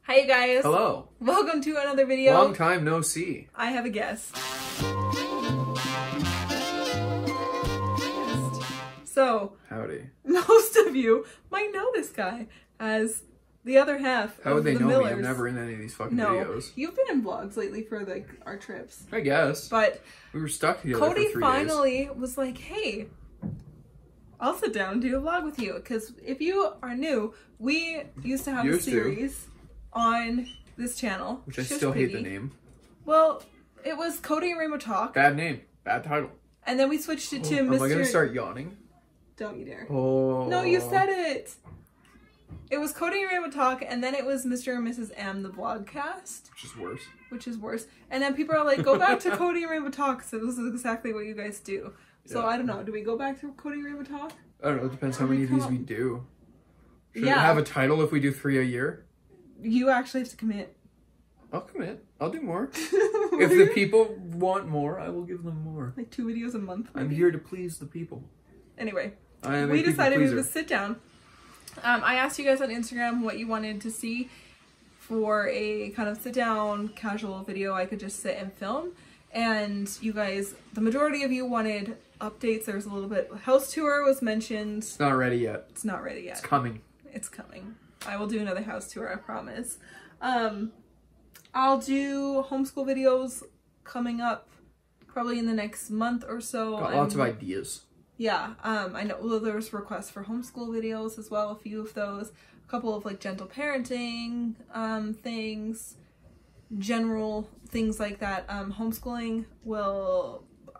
Hi guys. Hello. Welcome to another video. Long time no see. I have a guest. So, howdy. Most of you might know this guy as the other half How would they know Millers. me? I'm never in any of these fucking videos. You've been in vlogs lately for like our trips. I guess. But we were stuck together Cody for 3 finally was like, hey, I'll sit down and do a vlog with you. Because if you are new, we used to have a series on this channel. Which I still hate the name. Well, it was Cody and Rainbow Talk. Bad name. Bad title. And then we switched it to Mr. Am I going to start yawning? Don't you dare. Oh. No, you said it. It was Cody and Rainbow Talk, and then it was Mr. and Mrs. M, the vlogcast. Which is worse. And then people are like, go back to Cody and Rainbow Talk, so this is exactly what you guys do. So I don't know. Do we go back to Cody and Rainbow Talk? I don't know. It depends how many of these we do. Should it have a title if we do 3 a year? You actually have to commit. I'll commit. I'll do more. If the people want more, I will give them more. Like 2 videos a month, maybe? I'm here to please the people. Anyway, we decided we would sit down. I asked you guys on Instagram what you wanted to see for a kind of sit down casual video I could just sit and film. And you guys, the majority of you wanted updates. There was a little bit, house tour was mentioned. It's not ready yet. It's not ready yet. It's coming. It's coming. I will do another house tour, I promise. I'll do homeschool videos coming up probably in the next month or so. Got lots of ideas. Yeah, I know there was requests for homeschool videos as well, a few of those. A couple of like gentle parenting things, general things like that. Homeschooling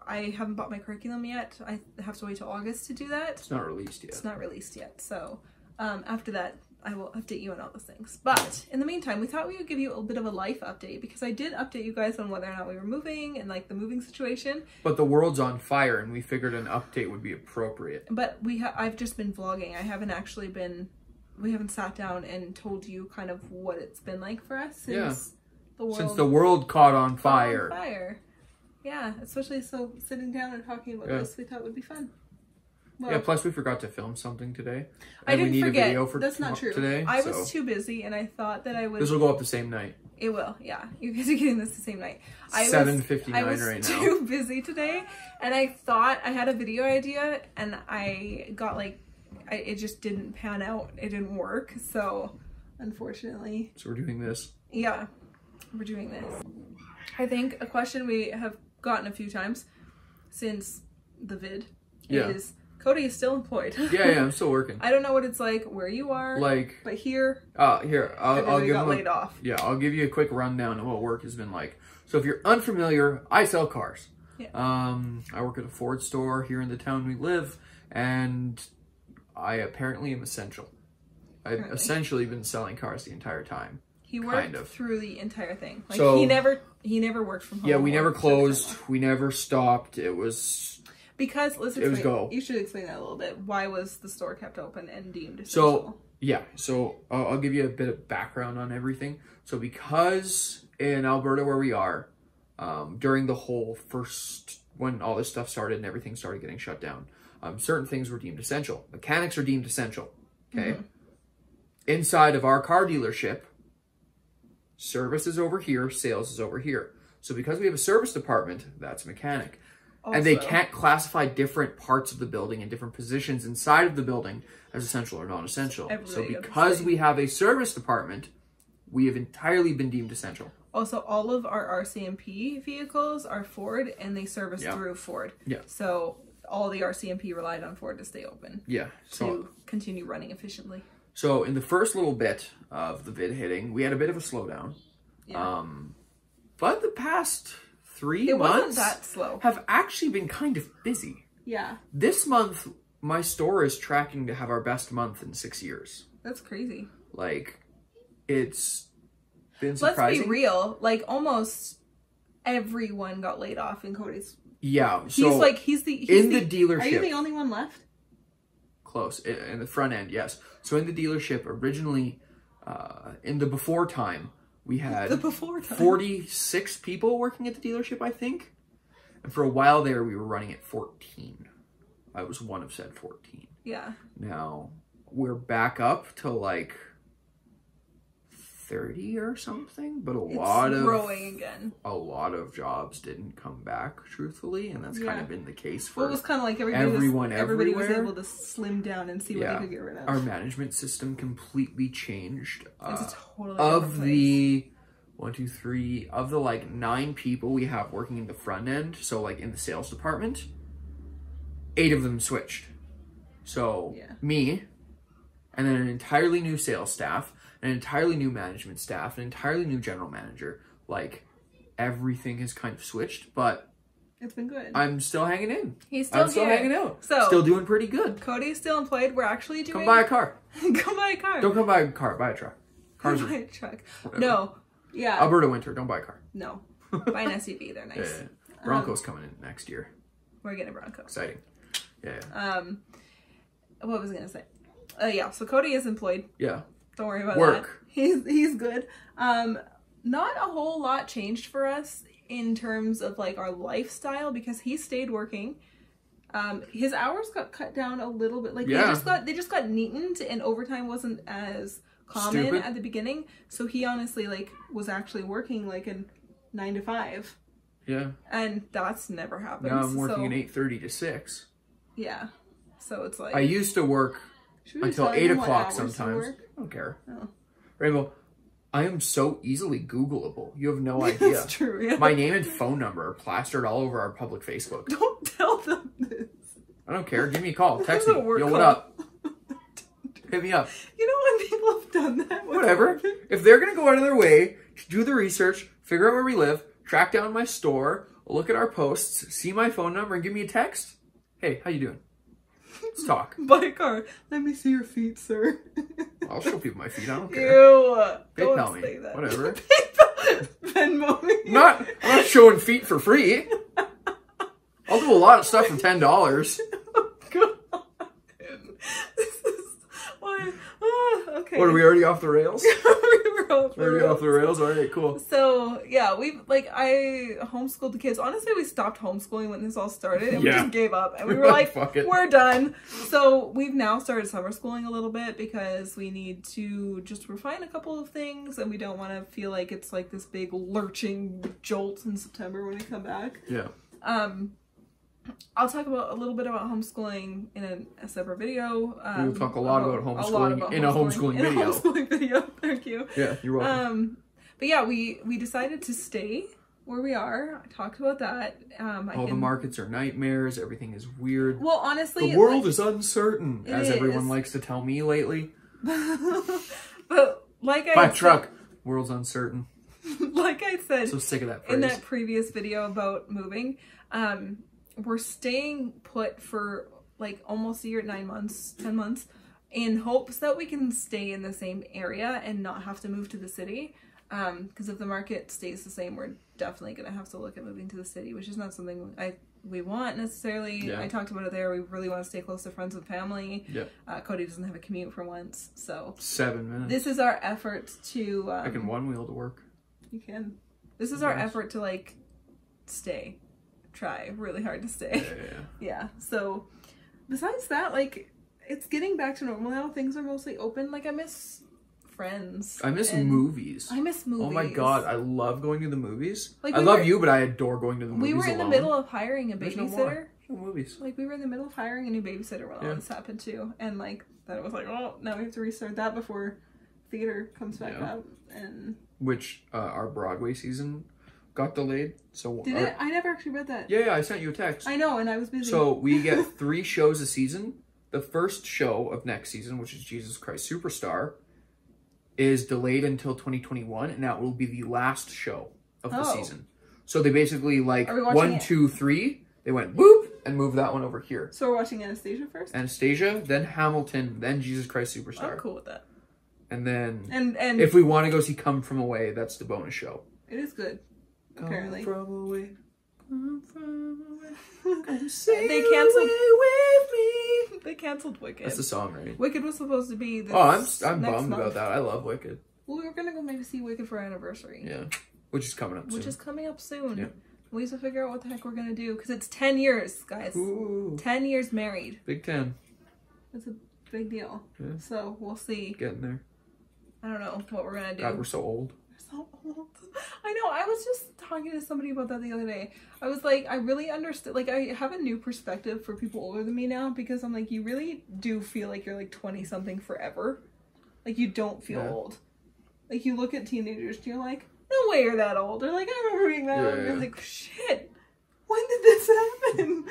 I haven't bought my curriculum yet. I have to wait till August to do that. It's not released yet. It's not released yet. So after that, I will update you on all those things. But in the meantime, we thought we would give you a bit of a life update because I did update you guys on whether or not we were moving and like the moving situation. But the world's on fire and we figured an update would be appropriate. But I've just been vlogging. I haven't actually we haven't sat down and told you kind of what it's been like for us since the world caught on fire. Yeah, especially so sitting down and talking about this, we thought would be fun. Well, plus we forgot to film something today. I didn't forget. A video for That's not true. Today, I was too busy, and I thought that I would. This will go up the same night. It will, yeah. You guys are getting this the same night. 7:59 right now. I was too busy today, and I thought I had a video idea, and I got it just didn't pan out. It didn't work, so unfortunately. So we're doing this. Yeah, we're doing this. I think a question we have gotten a few times since the vid is. Cody is still employed. Yeah, I'm still working. I don't know what it's like where you are. But here. I'll give laid off. Yeah, I'll give you a quick rundown of what work has been like. So if you're unfamiliar, I sell cars. Yeah. I work at a Ford store here in the town we live, and I apparently am essential. I've essentially been selling cars the entire time. He worked through the entire thing. Like so, he never worked from home. Yeah, we never closed. We never stopped. It was. Because, you should explain that a little bit. Why was the store kept open and deemed essential? So I'll give you a bit of background on everything. So because in Alberta where we are, during the whole when all this stuff started and everything started getting shut down, certain things were deemed essential. Mechanics are deemed essential, okay? Mm-hmm. Inside of our car dealership, service is over here, sales is over here. So because we have a service department, that's mechanic. Also, and they can't classify different parts of the building and different positions inside of the building as essential or non-essential. So because we have a service department, we have entirely been deemed essential. Also, all of our RCMP vehicles are Ford and they service through Ford. Yeah. So all the RCMP relied on Ford to stay open. Yeah. To continue running efficiently. So in the first little bit of the vid hitting, we had a bit of a slowdown. Yeah. But the past 3 months that slow. Have actually been kind of busy. Yeah. This month, my store is tracking to have our best month in 6 years. That's crazy. It's been surprising. Let's be real. Almost everyone got laid off in Cody's. Yeah. He's in the dealership. Are you the only one left? Close. In the front end, yes. So in the dealership, originally, in the before time, we had 46 people working at the dealership, I think. And for a while there, we were running at 14. I was one of said 14. Yeah. Now, we're back up to 30 or something, but it's growing again. A lot of jobs didn't come back, truthfully, and that's kind of been the case for it was kind of like everybody was able to slim down and see what they could get rid of. Our management system completely changed. It's a totally of the 1, 2, 3 of the like 9 people we have working in the front end, so like in the sales department, 8 of them switched. So me, and then an entirely new sales staff, an entirely new management staff, an entirely new general manager. Like, everything has kind of switched, but it's been good. I'm still hanging in. He's still hanging out. So still doing pretty good. Cody's still employed. We're actually doing... Come buy a car. Come buy a car. Don't come buy a car. Buy a truck. Cars buy a truck. No. Yeah. Alberta winter. Don't buy a car. No. Buy an SUV. They're nice. Yeah. Bronco's coming in next year. We're getting a Bronco. Exciting. Yeah. What was I going to say? Yeah, so Cody is employed. Yeah. Don't worry about that. He's good. Not a whole lot changed for us in terms of like our lifestyle because he stayed working. His hours got cut down a little bit. Like they just got neatened, and overtime wasn't as common at the beginning. So he honestly like was actually working like a 9 to 5. Yeah. And that's never happened. Now I'm working an 8:30 to 6. Yeah. So it's like I used to work until 8 o'clock sometimes. I don't care. Oh. Rainbow, I am so easily Googleable. You have no idea. That's true, yeah. My name and phone number are plastered all over our public Facebook. Don't tell them this. I don't care. Give me a call. Text me. Yo, what up? Hit me up. You know when people have done that? Whatever. If they're going to go out of their way to do the research, figure out where we live, track down my store, look at our posts, see my phone number, and give me a text. Hey, how you doing? Let's talk. Buy a car. Let me see your feet, sir. I'll show people my feet. I don't care. Ew. PayPal me. That. Whatever. Venmo me. I'm not showing feet for free. I'll do a lot of stuff for $10. Oh, God. This is why. Okay. What, are we already off the rails? We're already off the rails? All right, cool. So, yeah, I homeschooled the kids. Honestly, we stopped homeschooling when this all started, and we just gave up. And we were like, we're done. So, we've now started summer schooling a little bit because we need to just refine a couple of things, and we don't want to feel like it's like this big lurching jolt in September when we come back. Yeah. I'll talk a little bit about homeschooling in a separate video. We'll talk a lot about homeschooling in a homeschooling video. In a homeschooling video, thank you. Yeah, you're welcome. But yeah, we decided to stay where we are. I talked about that. The markets are nightmares. Everything is weird. Well, honestly, the world is uncertain, as everyone likes to tell me lately. But like I buy a truck. World's uncertain. Like I said, so sick of that phrase. In that previous video about moving, we're staying put for like almost a year, 9 months, 10 months, in hopes that we can stay in the same area and not have to move to the city. Because if the market stays the same, we're definitely going to have to look at moving to the city, which is not something we want necessarily. Yeah. I talked about it there. We really want to stay close to friends and family. Yeah. Cody doesn't have a commute for once, so 7 minutes. This is our effort to. I can one wheel to work. You can. This is our effort to like stay. Try really hard to stay. Yeah. So besides that, like it's getting back to normal now. Things are mostly open. Like I miss friends. I miss movies. I miss movies. Oh my God, I love going to the movies. Like I love you, but I adore going to the movies. We were in the middle of hiring a babysitter. There's no more. No movies. Like we were in the middle of hiring a new babysitter when all this happened too, and like that was like, oh, now we have to restart that before theater comes back up. And which our Broadway season got delayed. So did it? I never actually read that. Yeah, I sent you a text. I know, and I was busy. So we get 3 shows a season. The first show of next season, which is Jesus Christ Superstar, is delayed until 2021, and that will be the last show of the season. So they basically like 1, 2, 3. They went boop and moved that one over here. So we're watching Anastasia first. Anastasia, then Hamilton, then Jesus Christ Superstar. I'm cool with that. And then, and if we want to go see Come From Away, that's the bonus show. It is good. Apparently. Come from away. Come from away. They canceled with me. They canceled Wicked. That's the song, right? Wicked was supposed to be this I'm bummed month. about that. I love Wicked. Well, we were gonna go maybe see Wicked for our anniversary. Yeah. Which is coming up soon. Which is coming up soon. Yeah. We have to figure out what the heck we're gonna do because it's 10 years, guys. Ooh. 10 years married. Big 10. It's a big deal. Yeah. So we'll see. Getting there. I don't know what we're gonna do. God, we're so old. We're so old. I know. I was just talking to somebody about that the other day. I was like, I really understood. Like, I have a new perspective for people older than me now, because I'm like, you really do feel like you're like 20 something forever. Like, you don't feel old. Like, you look at teenagers and you're like, no way you're that old. Or like, I remember being that old. And you're like, shit, when did this happen?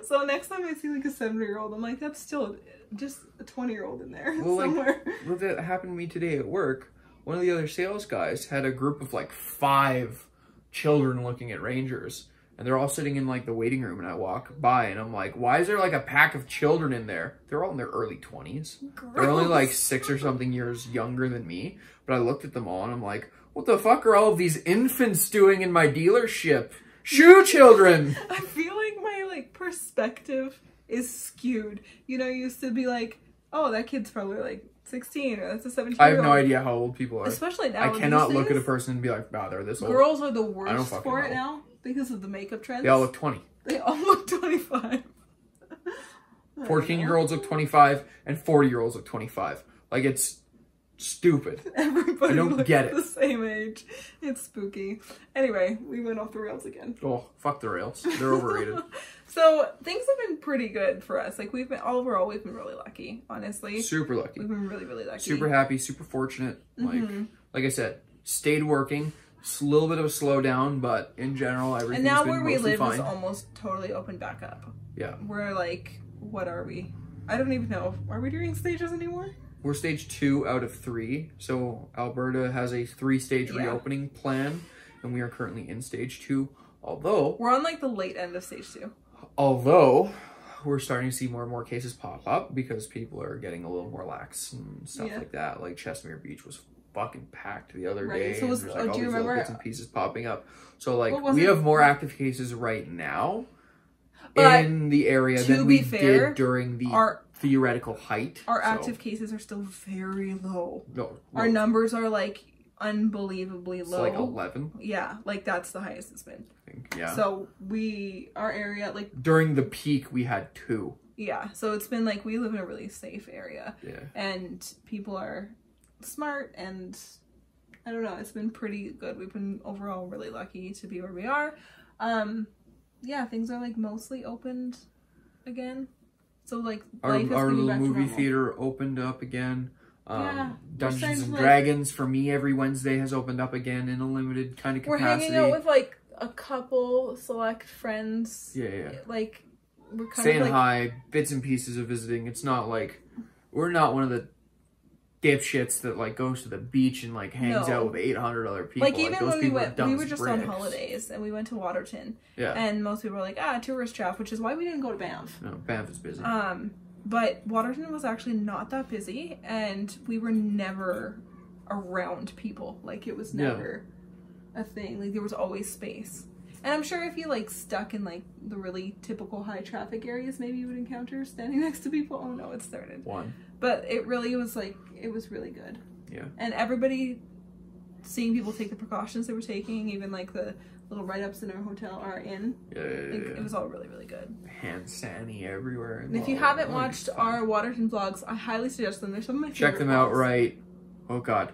So next time I see like a 70-year-old, I'm like, that's still just a 20-year-old in there somewhere. Like, that happened to me today at work. One of the other sales guys had a group of like 5 children looking at Rangers. And they're all sitting in like the waiting room, and I walk by and I'm like, why is there like a pack of children in there? They're all in their early 20s. Gross. They're only like 6 or something years younger than me. But I looked at them all and I'm like, what the fuck are all of these infants doing in my dealership? Shoe children! I feel like my like perspective is skewed. You know, you used to be like, oh, that kid's probably like 16, or that's a 17-year-old. I have no idea how old people are. Especially now. I cannot look at a person and be like, wow, they're this old. Girls are the worst for it now because of the makeup trends. They all look 20. They all look 25. 14-year-olds look 25 and 40-year-olds look 25. Like, it's stupid. Everybody I don't get it. The same age. It's spooky. Anyway, we went off the rails again. Oh, fuck the rails. They're overrated. So things have been pretty good for us. Like, we've been overall, we've been really lucky, honestly. Super lucky. We've been really, really lucky. Super happy, super fortunate. Like I said, stayed working. Just a little bit of a slowdown, but in general, everything's been mostly fine. And now where we live is almost totally opened back up. Yeah. We're like, what are we? I don't even know. Are we doing stages anymore? We're stage 2 out of 3. So Alberta has a 3-stage reopening plan, and we are currently in stage 2. Although we're on like the late end of stage 2. Although we're starting to see more and more cases pop up because people are getting a little more lax and stuff like that. Like Chestermere Beach was fucking packed the other day. So and like, do you remember bits and pieces popping up? So like we have more active cases right now in the area than we did during the theoretical height. Our active cases are still very low. No, our numbers are like unbelievably low. It's like 11. Yeah, like that's the highest it's been. I think, yeah. So our area, like during the peak we had 2. Yeah, so it's been like we live in a really safe area. Yeah. And people are smart, and I don't know, it's been pretty good. We've been overall really lucky to be where we are. Yeah, things are like mostly opened again. So like our little movie theater opened up again. Dungeons and Dragons for me every Wednesday has opened up again in a limited kind of capacity. We're hanging out with like a couple select friends. Yeah. Like we're kind saying of like, hi, bits and pieces of visiting. It's not like we're not one of the dipshits that like goes to the beach and like hangs out with 800 other people. Like even when we were just on holidays and we went to Waterton. Yeah. And most people were like, tourist trap, which is why we didn't go to Banff. No, Banff is busy. But Waterton was actually not that busy, and we were never around people. Like, it was never a thing. Like, there was always space. And I'm sure if you, like, stuck in, like, the really typical high traffic areas, maybe you would encounter standing next to people. Oh, no, it started. But it really was, like, it was really good. Yeah. And everybody, seeing people take the precautions they were taking, even, like, the little write-ups in our hotel, our inn. It was all really, really good. Hand sanny everywhere. And if you haven't watched our Waterton vlogs, I highly suggest them. They're some of my favorite. Check them out right. Oh God.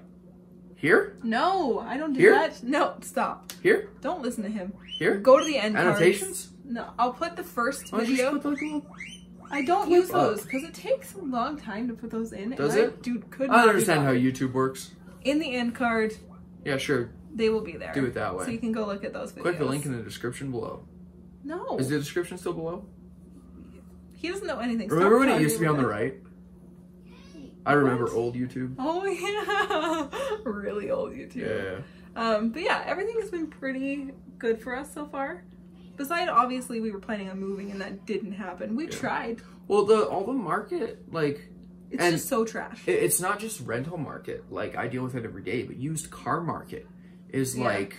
Here? No, I don't do that. No, stop. Here? Don't listen to him. Here? Go to the end annotations? cards. No, I'll put the first Why video. Just put those I don't use those because it takes a long time to put those in. Does it? Dude, I don't understand how YouTube works. In the end card. Yeah, sure. They will be there. Do it that way. So you can go look at those videos. Click the link in the description below. No. Is the description still below? He doesn't know anything. Remember when it used to be on the right? I remember old YouTube. Oh yeah. Really old YouTube. Yeah. But yeah, everything has been pretty good for us so far. Besides, obviously, we were planning on moving and that didn't happen. We tried. Well, all the market, like... It's just so trash. It's not just rental market. Like, I deal with it every day, but used car market is like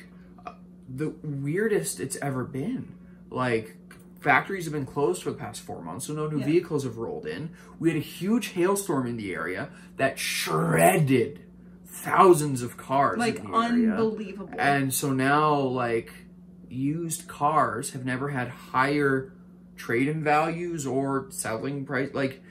the weirdest it's ever been. Like, factories have been closed for the past 4 months, so no new vehicles have rolled in. We had a huge hailstorm in the area that shredded thousands of cars. Like, in the area. unbelievable. And so now, like, used cars have never had higher trade-in values or selling price. Like,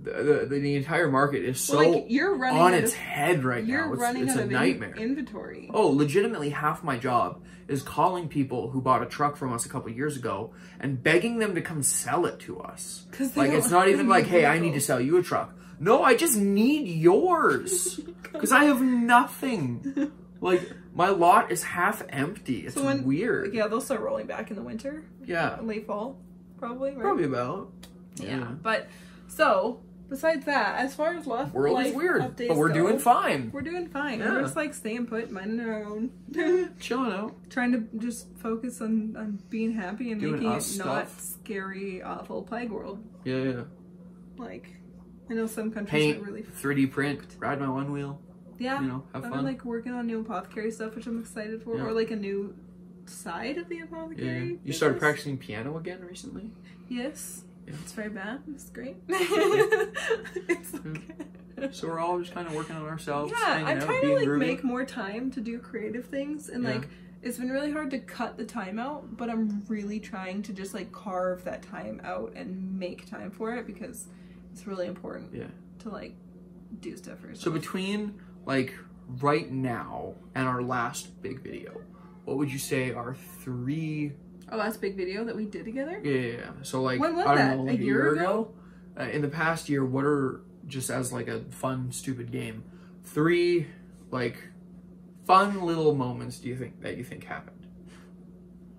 the entire market is so you're running on its head right now. You're running it's out a of nightmare. Inventory. Oh, legitimately half my job is calling people who bought a truck from us a couple years ago and begging them to come sell it to us. Like, it's not even like, hey, I need to sell you a truck. No, I just need yours because I have nothing. Like, my lot is half empty. It's weird. Yeah, they'll start rolling back in the winter. Yeah. Late fall, probably, right? Probably about. Yeah. But, so, besides that, as far as life is weird, updates but we're doing fine. We're doing fine. Yeah. We're just, like, staying put, minding our own. Chilling out. Trying to just focus on being happy and doing making it stuff. not scary, awful plague world. Yeah, yeah. Like, I know some countries are really 3D print, ride my one wheel. Yeah, you know, have fun. I've been like working on new apothecary stuff, which I'm excited for, or like a new side of the apothecary. Yeah. You started practicing piano again recently? Yes. Yeah. It's very bad. It's great. It's okay. So we're all just kind of working on ourselves. Yeah, I'm trying to like groovy. make more time to do creative things, and like it's been really hard to cut the time out, but I'm really trying to just like carve that time out and make time for it because it's really important. Yeah. To like do stuff for yourself. So between like right now and our last big video, what would you say are three? Our last big video that we did together? Yeah. So like, when was I don't that? know, like a year ago? In the past year, what are, just as like a fun, stupid game, three like fun little moments do you think happened?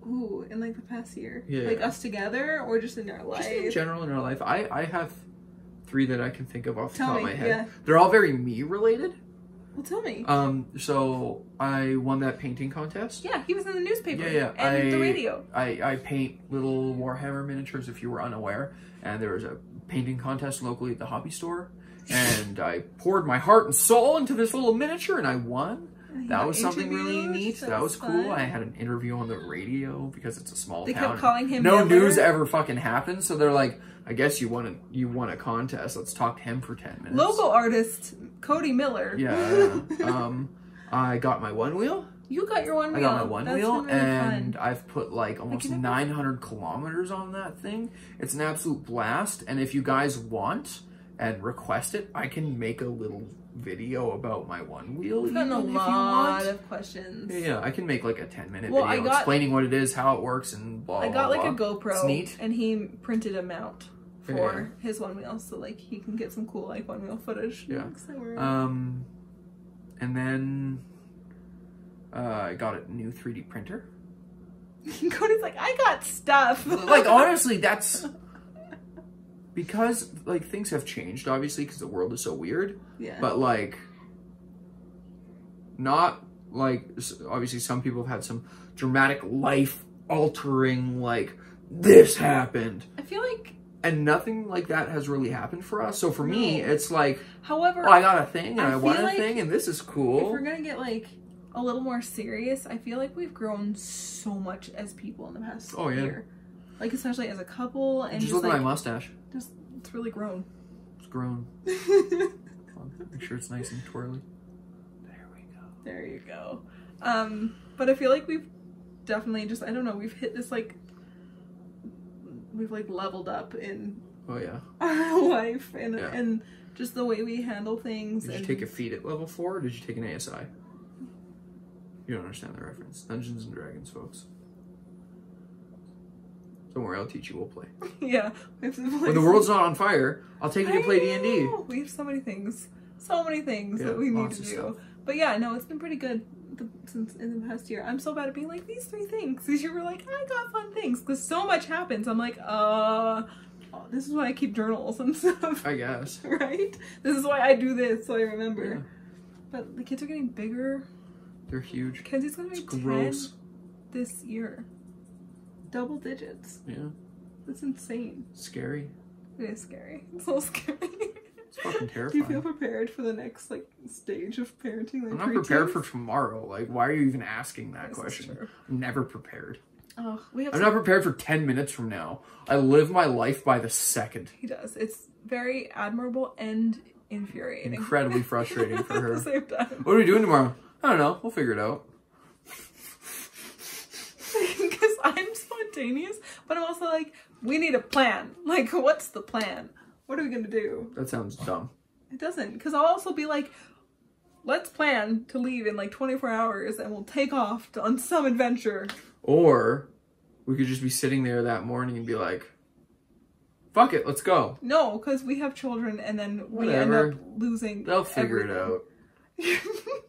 Ooh, in like the past year? Yeah. Like us together or just in our life? Just in general in our life. I have three that I can think of off the top of my head. Yeah. They're all very me related. Well, tell me. So I won that painting contest. Yeah, he was in the newspaper. Yeah. And the radio. I paint little Warhammer miniatures, if you were unaware. And there was a painting contest locally at the hobby store. And I poured my heart and soul into this little miniature and I won. That was something really neat. That was cool. Fun. I had an interview on the radio because it's a small town. They kept calling him No Miller. news ever fucking happened. So they're like, I guess you won a contest. Let's talk to him for 10 minutes. Local artist Cody Miller. Yeah. I got my one wheel. You got your one wheel. I got my one wheel, really and fun. I've put like almost 900 kilometers on that thing. It's an absolute blast. And if you guys want and request it, I can make a little video about my one wheel. We've gotten a lot of questions. Yeah, I can make like a 10-minute video explaining what it is, how it works, and blah, blah, blah. I got like a GoPro, it's neat. And he printed a mount for his one wheel, so like he can get some cool like one wheel footage. Yeah. And then I got a new 3D printer. Cody's like, I got stuff. Like honestly, that's because like things have changed, obviously, because the world is so weird. Yeah. But like, not like, obviously some people have had some dramatic life altering, like this happened. I feel like, and nothing like that has really happened for us. So for me, it's like, however, oh, I got a thing and I won a thing and this is cool. If we're gonna get like a little more serious, I feel like we've grown so much as people in the past year. Like especially as a couple, and just look at my mustache. It's really grown. It's grown. Make sure it's nice and twirly. There we go. There you go. But I feel like we've definitely just, I don't know, we've hit this like, we've like leveled up in our life and just the way we handle things. Did you take a feat at level 4 or did you take an ASI? You don't understand the reference. Dungeons and Dragons, folks. Don't worry, I'll teach you. We'll play. Yeah. We have to play when the world's not on fire, I'll take you to play D&D. We have so many things. So many things that we need to do. Stuff. But yeah, no, it's been pretty good since in the past year. I'm so bad at being like, these 3 things. Because you were like, I got fun things. Because so much happens. I'm like, this is why I keep journals and stuff. I guess. Right? This is why I do this, so I remember. Yeah. But the kids are getting bigger. They're huge. Kenzie's going to be 10 this year. Double digits. Yeah. That's insane. Scary. It is scary. It's so scary. It's fucking terrifying. Do you feel prepared for the next like stage of parenting? Like, I'm not prepared for tomorrow. Like, why are you even asking that question? True. I'm never prepared. Oh, I'm not prepared for 10 minutes from now. I live my life by the second. He does. It's very admirable and infuriating. Incredibly frustrating for her. At the same time. What are we doing tomorrow? I don't know. We'll figure it out. Because I'm spontaneous, but I'm also like, we need a plan. Like, what's the plan? What are we gonna do? That sounds dumb. It doesn't, because I'll also be like, let's plan to leave in like 24 hours and we'll take off on some adventure. Or we could just be sitting there that morning and be like, fuck it, let's go. No, because we have children and then we end up losing. They'll figure it out.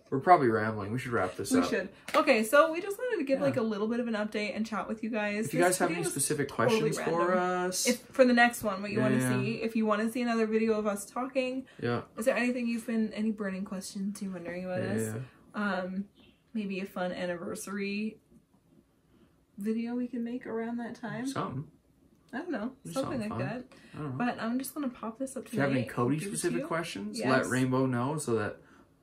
We're probably rambling. We should wrap this up. We should. Okay, so we just wanted to give like a little bit of an update and chat with you guys. If you guys have any specific questions for us. For the next one, what you want to see. If you want to see another video of us talking. Yeah. Is there anything any burning questions you're wondering about us? Yeah. Maybe a fun anniversary video we can make around that time. Something. I don't know. Something like that. I don't know. But I'm just going to pop this up today. If you have any Cody specific questions, let Rainbow know so that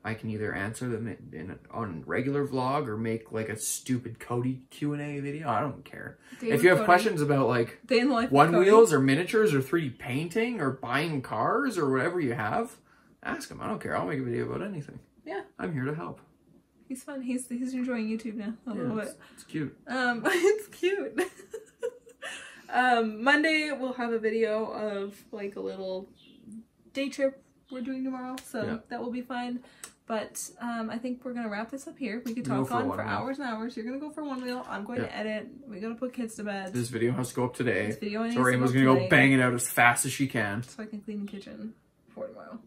I can either answer them on regular vlog or make like a stupid Cody Q&A video. I don't care. If you have questions about like one wheels or miniatures or 3D painting or buying cars or whatever you have, ask him. I don't care. I'll make a video about anything. Yeah. I'm here to help. He's fun. He's enjoying YouTube now. I love it. It's cute. It's cute. Monday we'll have a video of like a little day trip we're doing tomorrow, so that will be fun. But I think we're gonna wrap this up here. We could talk on for hours and hours. You're gonna go for one wheel. I'm going to edit. We gotta put kids to bed. This video has to go up today. This video so Rainbow's gonna go bang it out as fast as she can. So I can clean the kitchen for tomorrow.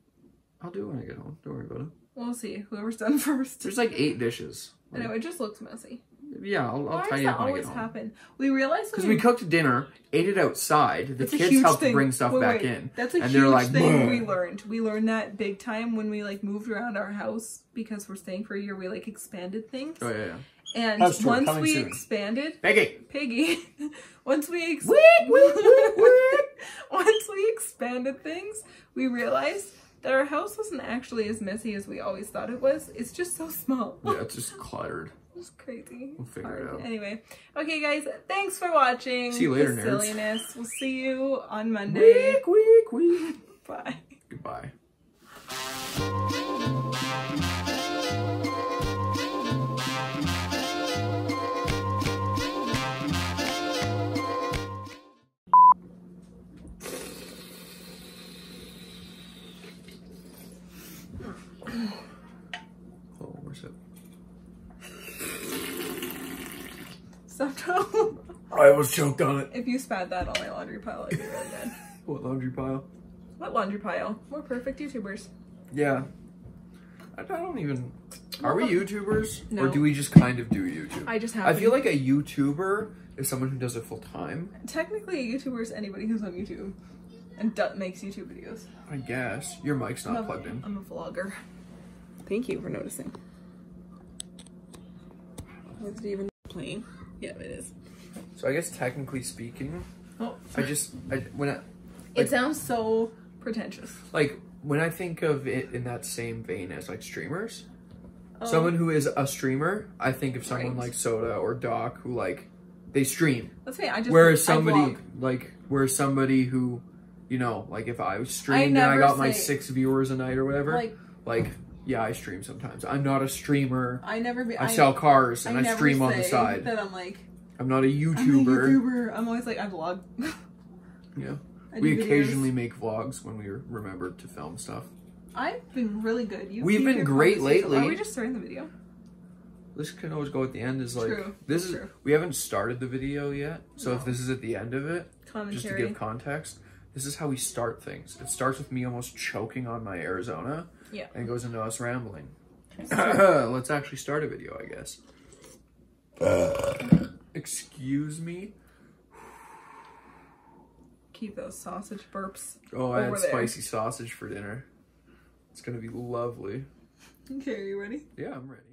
I'll do it when I get home. Don't worry about it. We'll see. Whoever's done first. There's like 8 dishes. I know, it just looks messy. Yeah, I'll tidy up when I get home. Happen? We realized because we cooked dinner, ate it outside. The kids helped bring stuff back in. That's a huge thing we learned. We learned that big time when we like moved around our house because we're staying for a year. We like expanded things. Oh yeah. And once we expanded, Piggy, once we expanded things, we realized that our house wasn't actually as messy as we always thought it was. It's just so small. Yeah, it's just cluttered. It's crazy. We'll figure it out. Anyway, okay, guys, thanks for watching. See you later, nerds. Silliness. We'll see you on Monday. Week. Bye. Goodbye. I almost choked on it. If you spat that on my laundry pile, I'd be really mad. What laundry pile? What laundry pile? We're perfect YouTubers. Yeah. I don't even... Are we YouTubers? No. Or do we just kind of do YouTube? I feel like a YouTuber is someone who does it full time. Technically, a YouTuber is anybody who's on YouTube and makes YouTube videos. I guess. Your mic's not plugged in. I'm a vlogger. Thank you for noticing. Is it even playing? Yeah, it is. So I guess technically speaking, it sounds so pretentious. Like when I think of it in that same vein as like streamers, someone who is a streamer, I think of someone like Soda or Doc who like they stream. Let's say whereas somebody who, you know, like if I streamed and I got my 6 viewers a night or whatever, like yeah, I stream sometimes. I'm not a streamer. I sell cars and I stream on the side. That I'm like. I'm not a YouTuber. I'm always like, I vlog. Yeah. We occasionally make vlogs when we remember to film stuff. I've been really good. We've been great lately. Are we just starting the video? This can always go at the end. True. We haven't started the video yet. So if this is at the end of it, just to give context, this is how we start things. It starts with me almost choking on my Arizona. Yeah. And goes into us rambling. Let's actually start a video, I guess. Excuse me? Keep those sausage burps. Oh, I had spicy sausage for dinner. It's gonna be lovely. Okay, are you ready? Yeah, I'm ready.